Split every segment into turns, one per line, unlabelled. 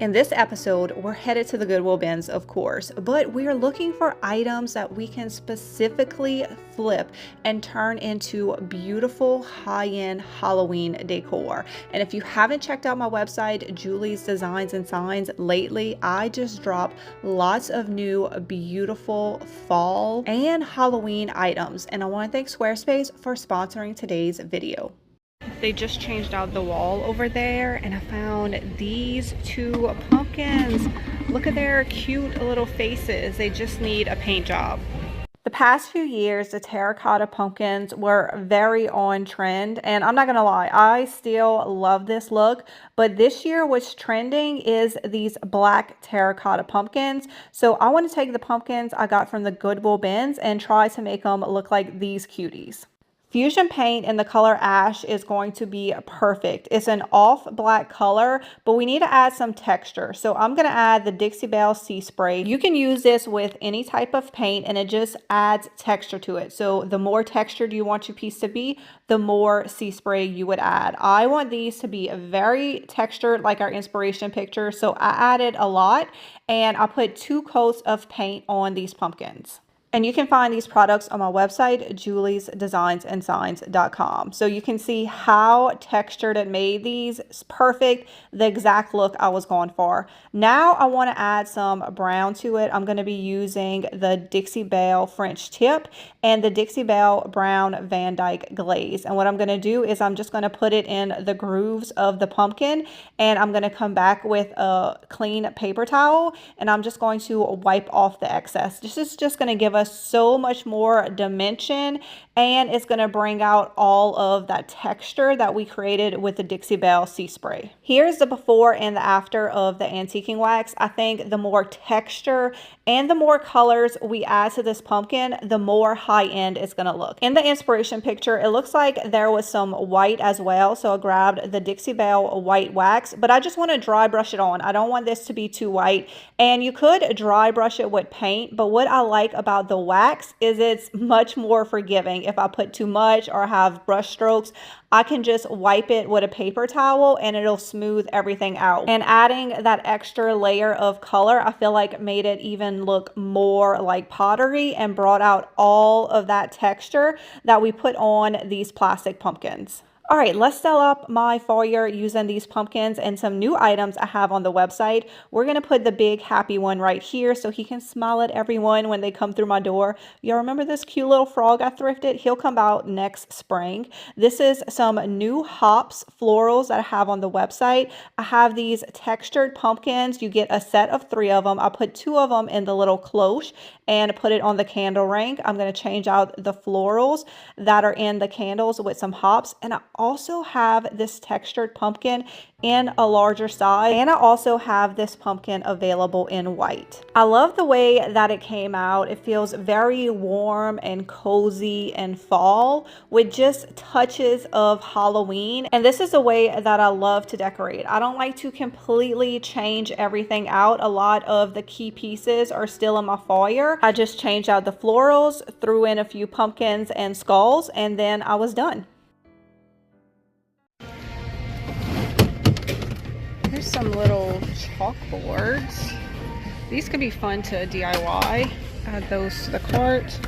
In this episode, we're headed to the Goodwill Bins, of course, but we are looking for items that we can specifically flip and turn into beautiful high-end Halloween decor. And if you haven't checked out my website, Julie's Designs and Signs, lately, I just dropped lots of new beautiful fall and Halloween items. And I want to thank Squarespace for sponsoring today's video. They just changed out the wall over there and I found these two pumpkins. Look at their cute little faces. They just need a paint job. The past few years, the terracotta pumpkins were very on trend, and I'm not gonna lie, I still love this look, but this year what's trending is these black terracotta pumpkins. So I want to take the pumpkins I got from the Goodwill Bins and try to make them look like these cuties. Fusion paint in the color ash is going to be perfect. It's an off black color, but we need to add some texture. So I'm going to add the Dixie Belle Sea Spray. You can use this with any type of paint and it just adds texture to it. So the more textured you want your piece to be, the more sea spray you would add. I want these to be very textured like our inspiration picture. So I added a lot and I put 2 coats of paint on these pumpkins. And you can find these products on my website, juliesdesignsandsigns.com. So you can see how textured it made these. It's perfect, the exact look I was going for. Now I want to add some brown to it. I'm going to be using the Dixie Belle French Tip and the Dixie Belle Brown Van Dyke Glaze. And what I'm going to do is I'm just going to put it in the grooves of the pumpkin, and I'm going to come back with a clean paper towel, and I'm just going to wipe off the excess. This is just going to give us so much more dimension, and it's going to bring out all of that texture that we created with the Dixie Belle Sea Spray. Here's the before and the after of the antiquing wax. I think the more texture and the more colors we add to this pumpkin, the more high-end it's going to look. In the inspiration picture, it looks like there was some white as well, so I grabbed the Dixie Belle white wax, but I just want to dry brush it on. I don't want this to be too white, and you could dry brush it with paint, but what I like about the wax is it's much more forgiving. If I put too much or have brush strokes, I can just wipe it with a paper towel and it'll smooth everything out. And adding that extra layer of color, I feel like made it even look more like pottery and brought out all of that texture that we put on these plastic pumpkins. All right, let's style up my foyer using these pumpkins and some new items I have on the website. We're going to put the big happy one right here so he can smile at everyone when they come through my door. Y'all remember this cute little frog I thrifted? He'll come out next spring. This is some new hops florals that I have on the website. I have these textured pumpkins. You get a set of 3 of them. I put 2 of them in the little cloche and put it on the candle rank. I'm going to change out the florals that are in the candles with some hops, and I also have this textured pumpkin in a larger size, and I also have this pumpkin available in white. I love the way that it came out. It feels very warm and cozy and fall with just touches of Halloween, and this is the way that I love to decorate. I don't like to completely change everything out. A lot of the key pieces are still in my foyer. I just changed out the florals, threw in a few pumpkins and skulls, and then I was done. Here's some little chalkboards. These could be fun to DIY. Add those to the cart.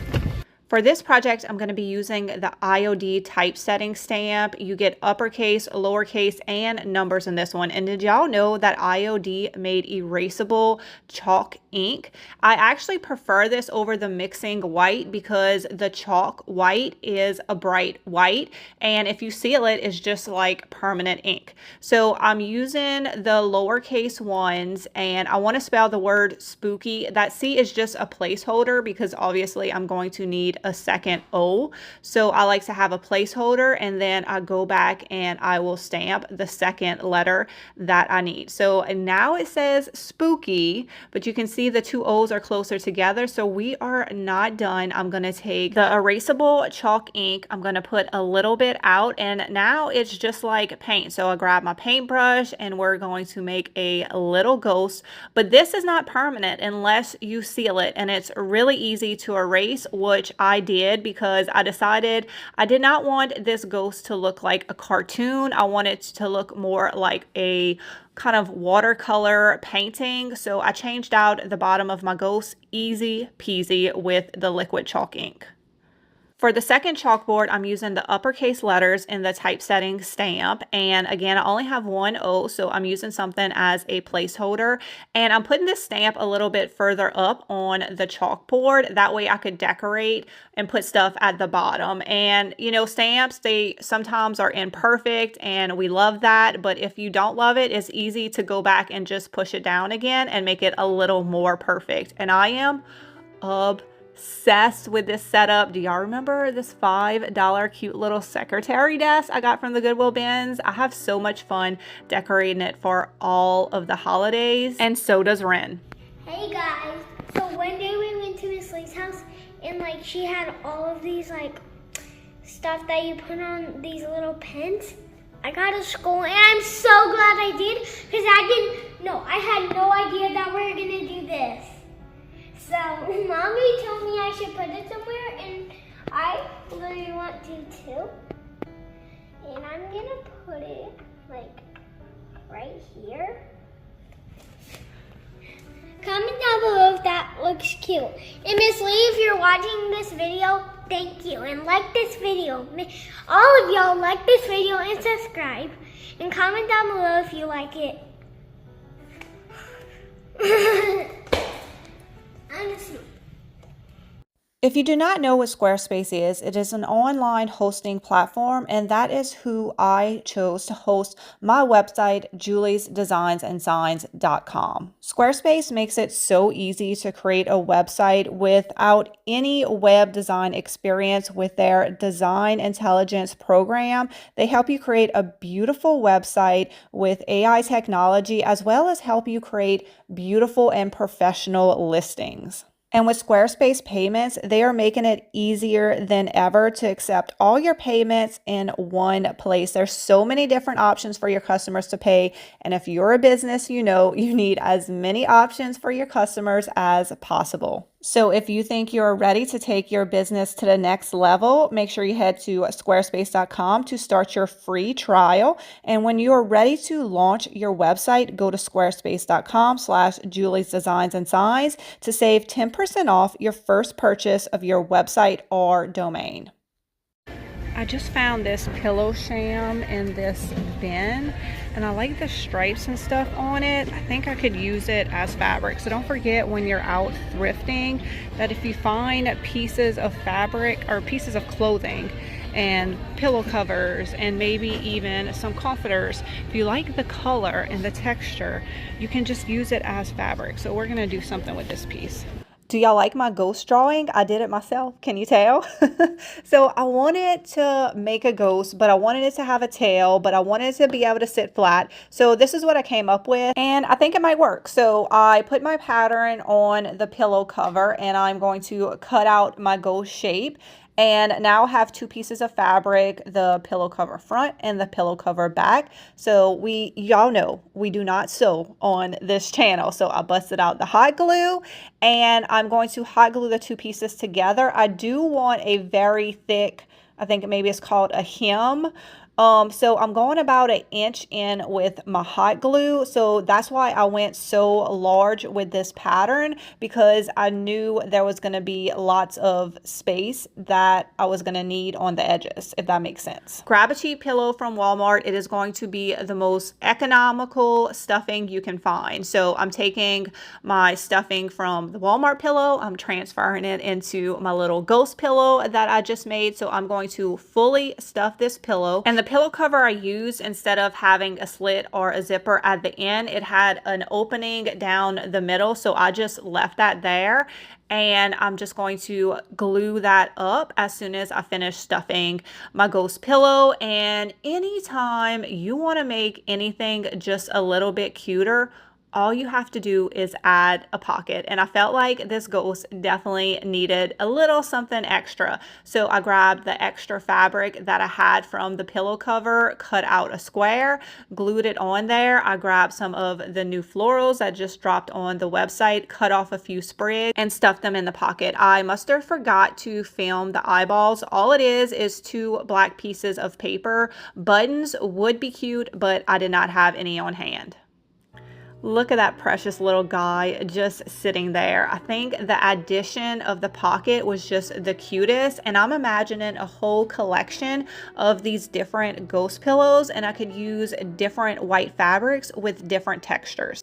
For this project, I'm going to be using the IOD typesetting stamp. You get uppercase, lowercase, and numbers in this one. And did y'all know that IOD made erasable chalk ink? I actually prefer this over the mixing white because the chalk white is a bright white, and if you seal it, it's just like permanent ink. So I'm using the lowercase ones, and I want to spell the word spooky. That C is just a placeholder because obviously I'm going to need a second O. So I like to have a placeholder, and then I go back and I will stamp the second letter that I need. So now it says spooky, but you can see the 2 O's are closer together. So we are not done. I'm going to take the erasable chalk ink. I'm going to put a little bit out, and now it's just like paint. So I grab my paintbrush and we're going to make a little ghost, but this is not permanent unless you seal it, and it's really easy to erase, which I did because I decided I did not want this ghost to look like a cartoon. I want it to look more like a kind of watercolor painting. So I changed out the bottom of my ghost, easy peasy, with the liquid chalk ink. For the second chalkboard, I'm using the uppercase letters in the typesetting stamp. And again, I only have one O, so I'm using something as a placeholder. And I'm putting this stamp a little bit further up on the chalkboard. That way I could decorate and put stuff at the bottom. And, you know, stamps, they sometimes are imperfect and we love that. But if you don't love it, it's easy to go back and just push it down again and make it a little more perfect. And I am obsessed with this setup. Do y'all remember this $5 cute little secretary desk I got from the Goodwill Bins? I have so much fun decorating it for all of the holidays, and so does Ren.
Hey guys, so one day we went to Miss Lee's house and like she had all of these like stuff that you put on these little pins. I got a skull and I'm so glad I did because I had no idea that we were gonna do this. So, Mommy told me I should put it somewhere, and I really want to too. And I'm gonna put it, like, right here. Comment down below if that looks cute. And Miss Lee, if you're watching this video, thank you. And like this video. All of y'all like this video and subscribe. And comment down below if you like it.
If you do not know what Squarespace is, it is an online hosting platform, and that is who I chose to host my website, juliesdesignsandsigns.com. Squarespace makes it so easy to create a website without any web design experience with their design intelligence program. They help you create a beautiful website with AI technology, as well as help you create beautiful and professional listings. And with Squarespace payments, they are making it easier than ever to accept all your payments in one place. There's so many different options for your customers to pay. And if you're a business, you know you need as many options for your customers as possible. So if you think you're ready to take your business to the next level, make sure you head to squarespace.com to start your free trial. And when you are ready to launch your website, go to squarespace.com/juliesdesignsandsigns to save 10% off your first purchase of your website or domain. I just found this pillow sham in this bin, and I like the stripes and stuff on it. I think I could use it as fabric. So don't forget when you're out thrifting that if you find pieces of fabric or pieces of clothing and pillow covers and maybe even some comforters, if you like the color and the texture, you can just use it as fabric. So we're gonna do something with this piece. Do y'all like my ghost drawing? I did it myself. Can you tell? So I wanted to make a ghost, but I wanted it to have a tail, but I wanted it to be able to sit flat. So this is what I came up with, and I think it might work. So I put my pattern on the pillow cover, and I'm going to cut out my ghost shape. And now I have two pieces of fabric, the pillow cover front and the pillow cover back. So y'all know we do not sew on this channel. So I busted out the hot glue and I'm going to hot glue the two pieces together. I do want a very thick, I think maybe it's called a hem. So I'm going about 1 inch in with my hot glue. So that's why I went so large with this pattern, because I knew there was going to be lots of space that I was going to need on the edges, if that makes sense. Grab a cheap pillow from Walmart. It is going to be the most economical stuffing you can find. So I'm taking my stuffing from the Walmart pillow. I'm transferring it into my little ghost pillow that I just made. So I'm going to fully stuff this pillow. And the pillow cover I used, instead of having a slit or a zipper at the end, it had an opening down the middle, so I just left that there, and I'm just going to glue that up as soon as I finish stuffing my ghost pillow. And anytime you want to make anything just a little bit cuter, all you have to do is add a pocket. And I felt like this ghost definitely needed a little something extra. So I grabbed the extra fabric that I had from the pillow cover, cut out a square, glued it on there. I grabbed some of the new florals that just dropped on the website, cut off a few sprigs, and stuffed them in the pocket. I must have forgot to film the eyeballs. All it is 2 black pieces of paper. Buttons would be cute, but I did not have any on hand. Look at that precious little guy just sitting there. I think the addition of the pocket was just the cutest, and I'm imagining a whole collection of these different ghost pillows, and I could use different white fabrics with different textures.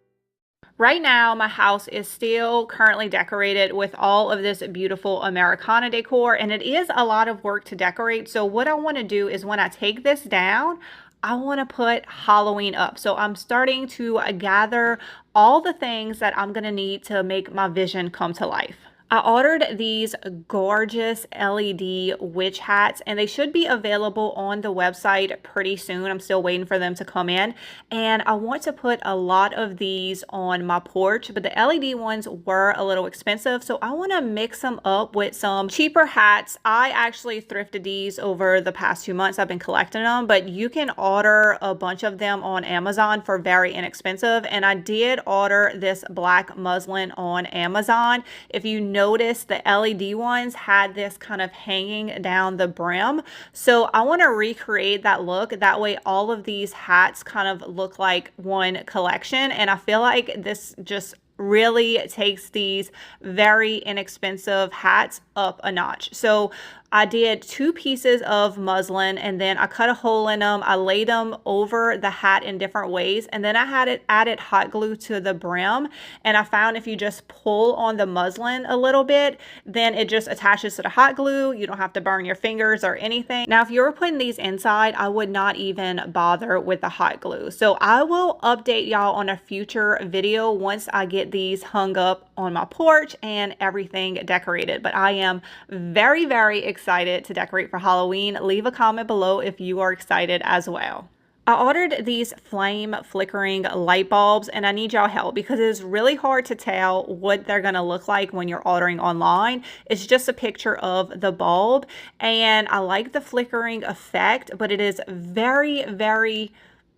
Right now, my house is still currently decorated with all of this beautiful Americana decor, and it is a lot of work to decorate. So what I want to do is when I take this down, I want to put Halloween up. So I'm starting to gather all the things that I'm going to need to make my vision come to life. I ordered these gorgeous LED witch hats, and they should be available on the website pretty soon. I'm still waiting for them to come in, and I want to put a lot of these on my porch, but the LED ones were a little expensive, so I want to mix them up with some cheaper hats. I actually thrifted these over the past 2 months. I've been collecting them, but you can order a bunch of them on Amazon for very inexpensive, and I did order this black muslin on Amazon. If you notice, the LED ones had this kind of hanging down the brim, so I want to recreate that look. That way all of these hats kind of look like one collection, and I feel like this just really takes these very inexpensive hats up a notch. So I did 2 pieces of muslin, and then I cut a hole in them. I laid them over the hat in different ways, and then I had it added hot glue to the brim. And I found if you just pull on the muslin a little bit, then it just attaches to the hot glue. You don't have to burn your fingers or anything. Now, if you were putting these inside, I would not even bother with the hot glue. So I will update y'all on a future video once I get these hung up on my porch and everything decorated. But I am very, very excited to decorate for Halloween. Leave a comment below if you are excited as well. I ordered these flame flickering light bulbs, and I need y'all help because it is really hard to tell what they're going to look like when you're ordering online. It's just a picture of the bulb, and I like the flickering effect, but it is very, very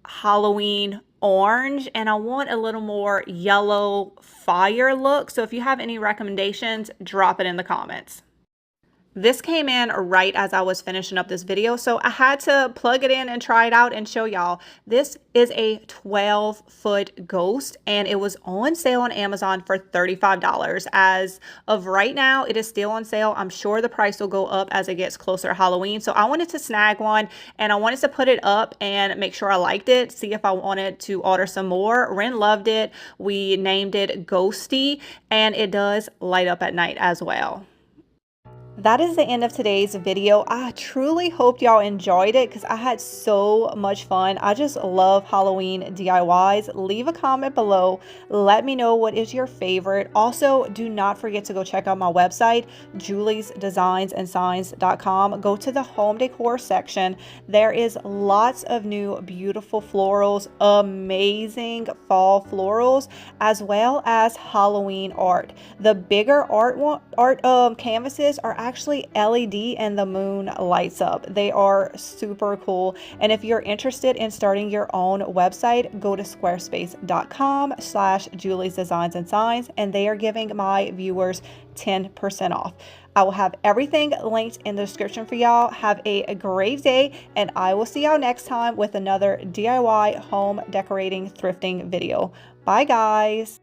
Halloween orange, and I want a little more yellow fire look. So if you have any recommendations, drop it in the comments. This came in right as I was finishing up this video, so I had to plug it in and try it out and show y'all. This is a 12-foot ghost, and it was on sale on Amazon for $35. As of right now, it is still on sale. I'm sure the price will go up as it gets closer to Halloween. So I wanted to snag one, and I wanted to put it up and make sure I liked it, see if I wanted to order some more. Ren loved it. We named it Ghosty, and it does light up at night as well. That is the end of today's video. I truly hope y'all enjoyed it because I had so much fun. I just love Halloween DIYs. Leave a comment below. Let me know what is your favorite. Also, do not forget to go check out my website, juliesdesignsandsigns.com. Go to the home decor section. There is lots of new beautiful florals, amazing fall florals, as well as Halloween art. The bigger art canvases are actually LED and the moon lights up. They are super cool. And if you're interested in starting your own website, go to squarespace.com/juliesdesignsandsigns, and they are giving my viewers 10% off. I will have everything linked in the description for y'all. Have a great day, and I will see y'all next time with another DIY home decorating thrifting video. Bye guys.